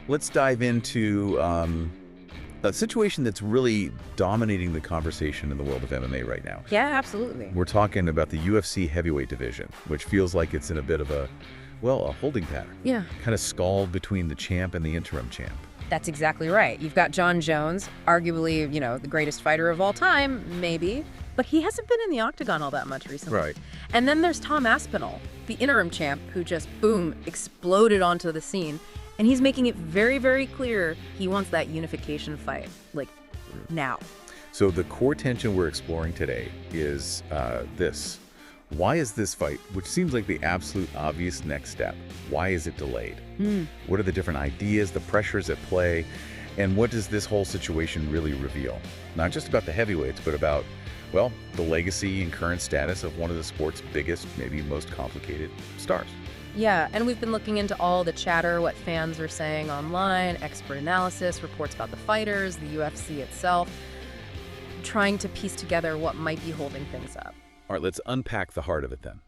let's dive into a situation that's really dominating the conversation in the world of MMA right now. Yeah, absolutely. We're talking about the UFC Heavyweight division, which feels like it's in a bit of a holding pattern. Yeah. Kind of stalled between the champ and the interim champ. That's exactly right. You've got Jon Jones, arguably, the greatest fighter of all time, maybe, but he hasn't been in the octagon all that much recently. Right. And then there's Tom Aspinall, the interim champ, who just, boom, exploded onto the scene. And he's making it very, very clear he wants that unification fight, like, now. So the core tension we're exploring today is this. Why is this fight, which seems like the absolute obvious next step, why is it delayed? What are the different ideas, the pressures at play, and what does this whole situation really reveal? Not just about the heavyweights, but about, well, the legacy and current status of one of the sport's biggest, maybe most complicated stars. Yeah, and we've been looking into all the chatter, what fans are saying online, expert analysis, reports about the fighters, the UFC itself, trying to piece together what might be holding things up. All right, let's unpack the heart of it then.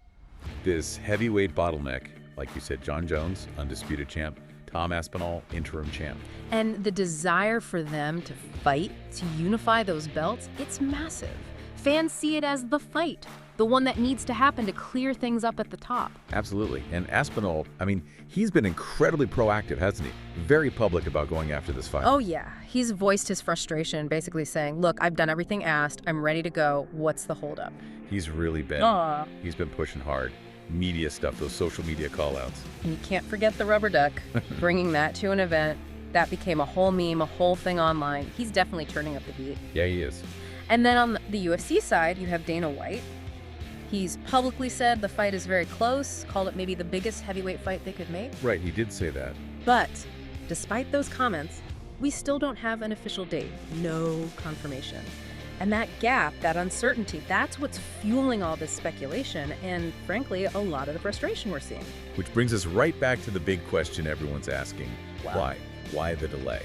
This heavyweight bottleneck, like you said, Jon Jones, undisputed champ, Tom Aspinall, interim champ. And the desire for them to fight, to unify those belts, it's massive. Fans see it as the fight, the one that needs to happen to clear things up at the top. Absolutely. And Aspinall, I mean, he's been incredibly proactive, hasn't he? Very public about going after this fight. Oh, yeah. He's voiced his frustration, basically saying, look, I've done everything asked. I'm ready to go. What's the holdup? He's really been, he's been pushing hard. Media stuff, those social media call-outs. And you can't forget the rubber duck, bringing that to an event. That became a whole meme, a whole thing online. He's definitely turning up the heat. Yeah, he is. And then on the UFC side, you have Dana White. He's publicly said the fight is very close, called it maybe the biggest heavyweight fight they could make. Right, he did say that. But despite those comments, we still don't have an official date. No confirmation. And that gap, that uncertainty, that's what's fueling all this speculation and, frankly, a lot of the frustration we're seeing. Which brings us right back to the big question everyone's asking. Wow. Why? Why the delay?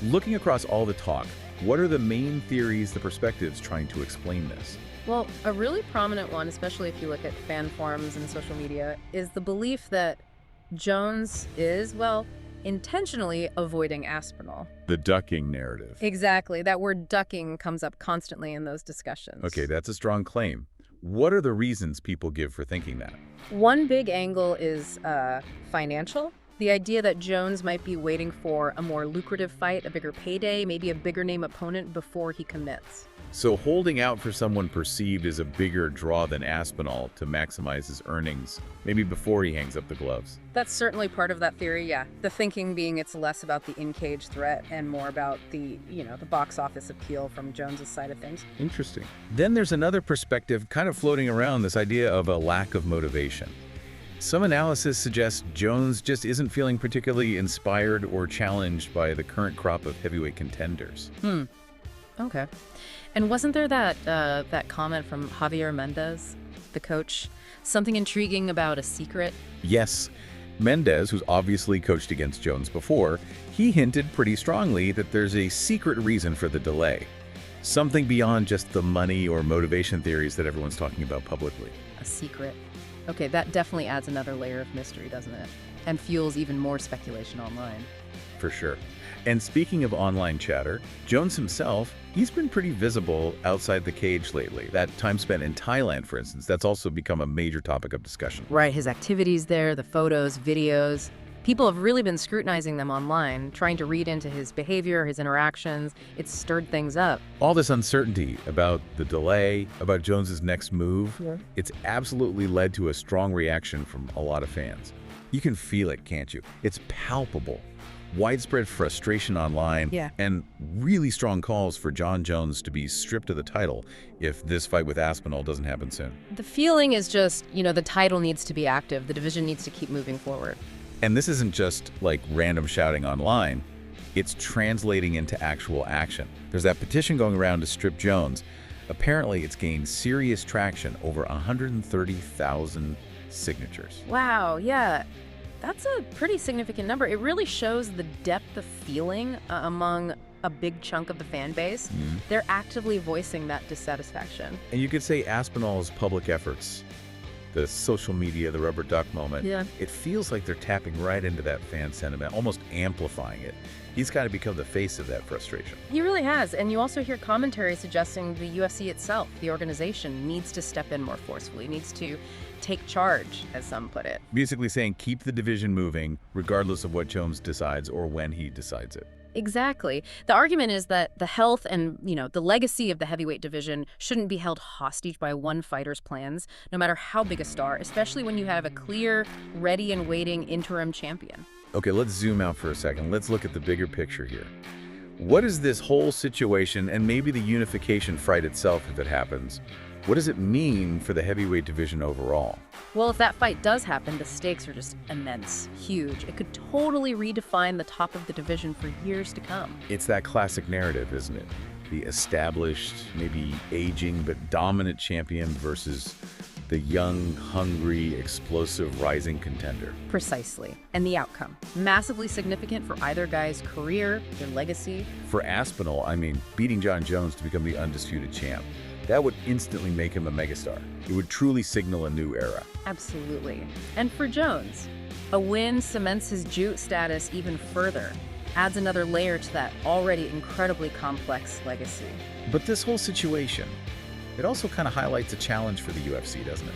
Looking across all the talk, what are the main theories, the perspectives trying to explain this? Well, a really prominent one, especially if you look at fan forums and social media, is the belief that Jones is, well, intentionally avoiding Aspinall. The ducking narrative. Exactly. That word ducking comes up constantly in those discussions. Okay, that's a strong claim. What are the reasons people give for thinking that? One big angle is financial. The idea that Jones might be waiting for a more lucrative fight, a bigger payday, maybe a bigger name opponent before he commits. So holding out for someone perceived as a bigger draw than Aspinall to maximize his earnings, maybe before he hangs up the gloves. That's certainly part of that theory, yeah. The thinking being it's less about the in-cage threat and more about the box office appeal from Jones's side of things. Interesting. Then there's another perspective kind of floating around, this idea of a lack of motivation. Some analysis suggests Jones just isn't feeling particularly inspired or challenged by the current crop of heavyweight contenders. Okay. And wasn't there that comment from Javier Mendez, the coach? Something intriguing about a secret? Yes. Mendez, who's obviously coached against Jones before, he hinted pretty strongly that there's a secret reason for the delay. Something beyond just the money or motivation theories that everyone's talking about publicly. A secret. Okay, that definitely adds another layer of mystery, doesn't it? And fuels even more speculation online. For sure. And speaking of online chatter, Jones himself, he's been pretty visible outside the cage lately. That time spent in Thailand, for instance, that's also become a major topic of discussion. Right, his activities there, the photos, videos. People have really been scrutinizing them online, trying to read into his behavior, his interactions. It's stirred things up. All this uncertainty about the delay, about Jones's next move, it's absolutely led to a strong reaction from a lot of fans. You can feel it, can't you? It's palpable. Widespread frustration online, and really strong calls for Jon Jones to be stripped of the title if this fight with Aspinall doesn't happen soon. The feeling is just, the title needs to be active. The division needs to keep moving forward. And this isn't just like random shouting online. It's translating into actual action. There's that petition going around to strip Jones. Apparently, it's gained serious traction, over 130,000 signatures. Wow, yeah. That's a pretty significant number. It really shows the depth of feeling among a big chunk of the fan base. They're actively voicing that dissatisfaction. And you could say Aspinall's public efforts the social media, the rubber duck moment. Yeah. It feels like they're tapping right into that fan sentiment, almost amplifying it. He's kind of become the face of that frustration. He really has, and you also hear commentary suggesting the UFC itself, the organization, needs to step in more forcefully, needs to take charge, as some put it. Basically saying keep the division moving, regardless of what Jones decides or when he decides it. Exactly. The argument is that the health and, the legacy of the heavyweight division shouldn't be held hostage by one fighter's plans, no matter how big a star, especially when you have a clear, ready and waiting interim champion. Okay, let's zoom out for a second. Let's look at the bigger picture here. What is this whole situation, and maybe the unification fight itself if it happens, what does it mean for the heavyweight division overall? Well, if that fight does happen, the stakes are just immense, huge. It could totally redefine the top of the division for years to come. It's that classic narrative, isn't it? The established, maybe aging but dominant champion versus the young, hungry, explosive rising contender. Precisely. And the outcome, massively significant for either guy's career, their legacy. For Aspinall, beating Jon Jones to become the undisputed champ, that would instantly make him a megastar. It would truly signal a new era. Absolutely. And for Jones, a win cements his Jew status even further, adds another layer to that already incredibly complex legacy. But this whole situation, it also kind of highlights a challenge for the UFC, doesn't it?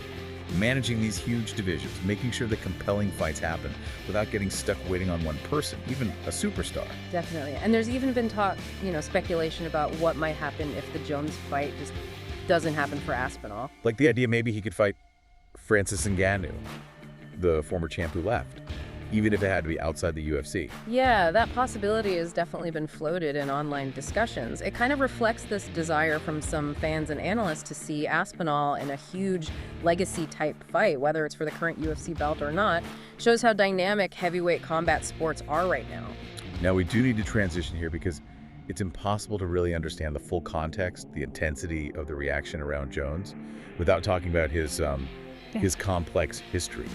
Managing these huge divisions, making sure that compelling fights happen without getting stuck waiting on one person, even a superstar. Definitely. And there's even been talk, speculation about what might happen if the Jones fight just doesn't happen for Aspinall. Like the idea maybe he could fight Francis Ngannou, the former champ who left, even if it had to be outside the UFC. Yeah, that possibility has definitely been floated in online discussions. It kind of reflects this desire from some fans and analysts to see Aspinall in a huge legacy-type fight, whether it's for the current UFC belt or not. Shows how dynamic heavyweight combat sports are right now. Now, we do need to transition here because it's impossible to really understand the full context, the intensity of the reaction around Jones, without talking about his complex history,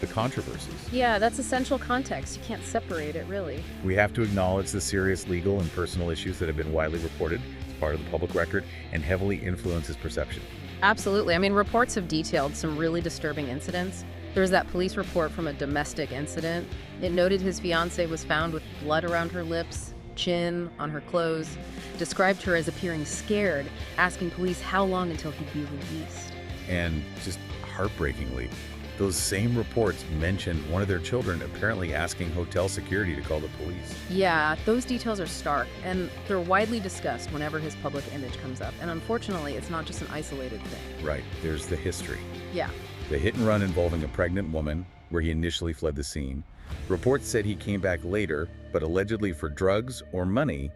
the controversies. Yeah, that's essential context. You can't separate it, really. We have to acknowledge the serious legal and personal issues that have been widely reported as part of the public record and heavily influence his perception. Absolutely. Reports have detailed some really disturbing incidents. There was that police report from a domestic incident. It noted his fiancée was found with blood around her lips, chin, on her clothes, described her as appearing scared, asking police how long until he'd be released. And just heartbreakingly, those same reports mentioned one of their children apparently asking hotel security to call the police. Yeah, those details are stark, and they're widely discussed whenever his public image comes up. And unfortunately, it's not just an isolated thing. Right, there's the history. Yeah. The hit and run involving a pregnant woman, where he initially fled the scene. Reports said he came back later, but allegedly for drugs or money,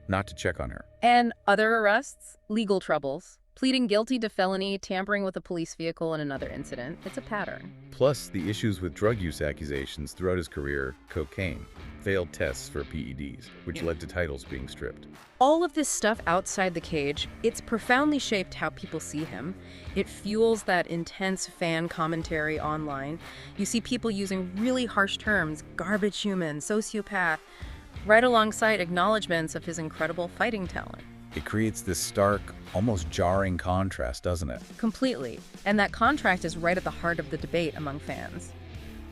not to check on her. And other arrests, legal troubles, pleading guilty to felony, tampering with a police vehicle in another incident. It's a pattern. Plus, the issues with drug use accusations throughout his career, cocaine, failed tests for PEDs, which led to titles being stripped. All of this stuff outside the cage, it's profoundly shaped how people see him. It fuels that intense fan commentary online. You see people using really harsh terms, garbage human, sociopath, right alongside acknowledgments of his incredible fighting talent. It creates this stark, almost jarring contrast, doesn't it? Completely. And that contrast is right at the heart of the debate among fans.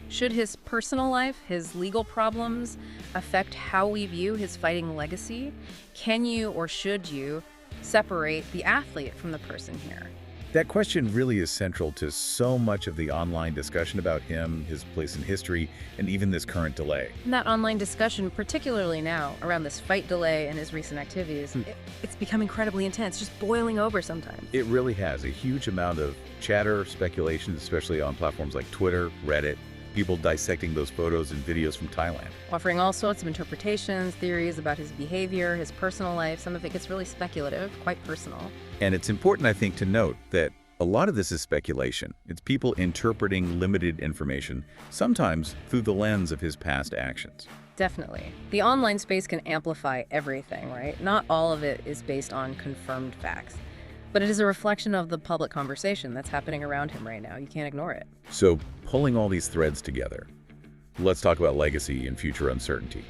Should his personal life, his legal problems, affect how we view his fighting legacy? Can you or should you separate the athlete from the person here? That question really is central to so much of the online discussion about him, his place in history, and even this current delay. And that online discussion, particularly now, around this fight delay and his recent activities, it's become incredibly intense, just boiling over sometimes. It really has. A huge amount of chatter, speculation, especially on platforms like Twitter, Reddit, people dissecting those photos and videos from Thailand. Offering all sorts of interpretations, theories about his behavior, his personal life. Some of it gets really speculative, quite personal. And it's important, I think, to note that a lot of this is speculation. It's people interpreting limited information, sometimes through the lens of his past actions. Definitely. The online space can amplify everything, right? Not all of it is based on confirmed facts. But it is a reflection of the public conversation that's happening around him right now. You can't ignore it. So, pulling all these threads together, let's talk about legacy and future uncertainty.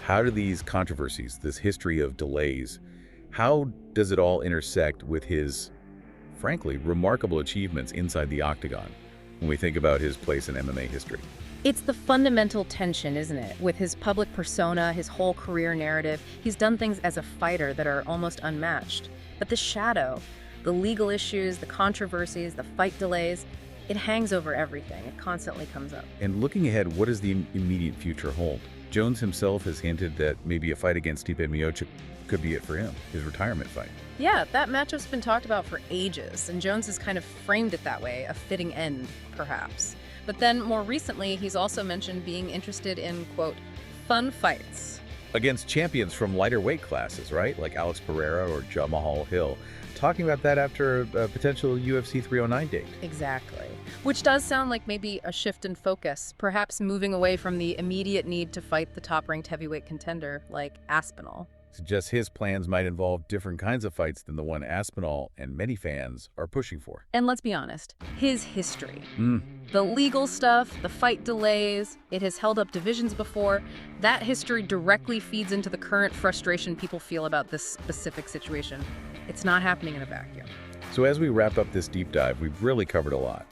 How do these controversies, this history of delays, how does it all intersect with his, frankly, remarkable achievements inside the octagon? when we think about his place in MMA history? It's the fundamental tension, isn't it? With his public persona, his whole career narrative, he's done things as a fighter that are almost unmatched. But the shadow, the legal issues, the controversies, the fight delays, it hangs over everything. It constantly comes up. And looking ahead, what does the immediate future hold? Jones himself has hinted that maybe a fight against Stipe Miocic could be it for him, his retirement fight. Yeah, that matchup's been talked about for ages, and Jones has kind of framed it that way, a fitting end, perhaps. But then more recently, he's also mentioned being interested in, quote, fun fights. Against champions from lighter weight classes, right? Like Alex Pereira or Jamal Hill. Talking about that after a potential UFC 309 date. Exactly. Which does sound like maybe a shift in focus, perhaps moving away from the immediate need to fight the top-ranked heavyweight contender like Aspinall. Suggests his plans might involve different kinds of fights than the one Aspinall and many fans are pushing for. And let's be honest, his history. The legal stuff, the fight delays, it has held up divisions before. That history directly feeds into the current frustration people feel about this specific situation. It's not happening in a vacuum. So as we wrap up this deep dive, we've really covered a lot.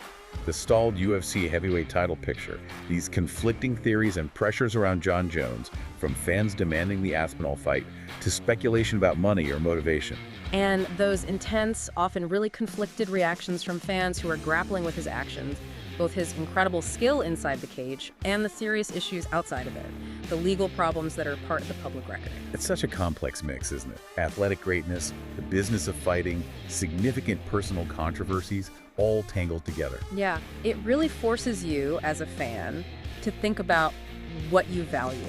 The stalled UFC heavyweight title picture, these conflicting theories and pressures around Jon Jones, from fans demanding the Aspinall fight to speculation about money or motivation. And those intense, often really conflicted reactions from fans who are grappling with his actions, both his incredible skill inside the cage and the serious issues outside of it, the legal problems that are part of the public reckoning. It's such a complex mix, isn't it? Athletic greatness, the business of fighting, significant personal controversies, all tangled together. Yeah, it really forces you as a fan to think about what you value.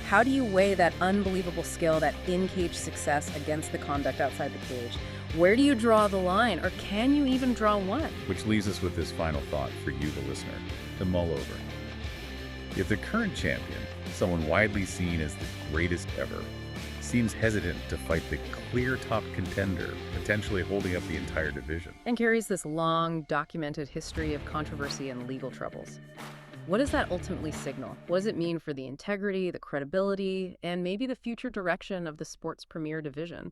How do you weigh that unbelievable skill, that in-cage success against the conduct outside the cage? Where do you draw the line, or can you even draw one? Which leaves us with this final thought for you, the listener, to mull over. If the current champion, someone widely seen as the greatest ever, seems hesitant to fight the clear top contender, potentially holding up the entire division, and carries this long, documented history of controversy and legal troubles, what does that ultimately signal? What does it mean for the integrity, the credibility, and maybe the future direction of the sport's premier division?